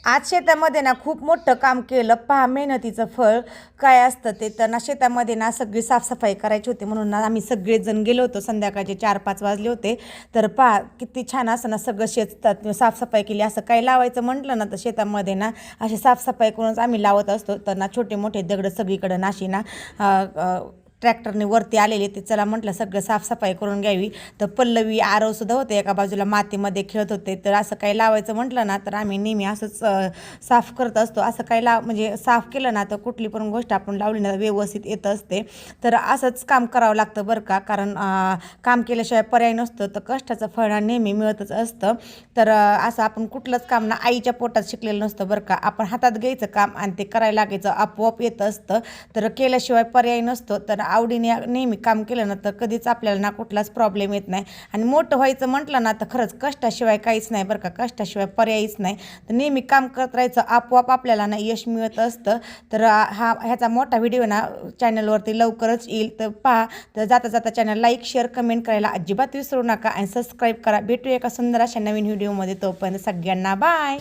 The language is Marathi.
आज शेतामध्ये ना खूप मोठं काम केलं. पहा मेहनतीचं फळ काय असतं ते. तर ना शेतामध्ये ना सगळी साफसफाई करायची होती म्हणून ना आम्ही सगळेजण गेलो होतो. संध्याकाळचे 4-5 वाजले होते. तर पहा किती छान असं ना सगळं शेतात साफसफाई केली. असं काही लावायचं म्हटलं ना तर शेतामध्ये ना अशी साफसफाई करूनच आम्ही लावत असतो. तर ना छोटे मोठे दगड सगळीकडं नाशी ना ट्रॅक्टरने वरती आलेले ते. चला म्हटलं सगळं साफसफाई करून घ्यावी. तर पल्लवी आरवसुद्धा होते एका बाजूला मातीमध्ये खेळत होते. तर असं काही लावायचं म्हटलं ना तर आम्ही नेहमी असंच साफ करत असतो. असं काही म्हणजे साफ केलं ना तर कुठली पण गोष्ट आपण लावली ना व्यवस्थित येत असते. तर असंच काम करावं लागतं बरं का. कारण काम केल्याशिवाय पर्याय नसतो. तर कष्टाचं फळ हा नेहमी मिळतच असतं. तर असं आपण कुठलंच काम ना आईच्या पोटात शिकलेलं नसतं बरं का. आपण हातात घ्यायचं काम आणि ते करायला लागायचं आपोआप येत असतं. तर केल्याशिवाय पर्याय नसतो. तर आवडीने नेहमी काम केलं ना तर कधीच आपल्याला ना कुठलाच प्रॉब्लेम येत नाही. आणि मोठं व्हायचं म्हटलं ना तर खरंच कष्टाशिवाय काहीच नाही बरं का. कष्टाशिवाय पर्यायच नाही. तर नेहमी काम करत राहायचं आपोआप आपल्याला ना यश मिळत असतं. तर ह्याचा मोठा व्हिडिओ ना चॅनलवरती लवकरच येईल. तर पहा. तर जाता जाता चॅनल लाईक शेअर कमेंट करायला अजिबात विसरू नका आणि सबस्क्राईब करा. भेटूया एका सुंदर अशा नवीन व्हिडिओमध्ये. तोपर्यंत सगळ्यांना बाय.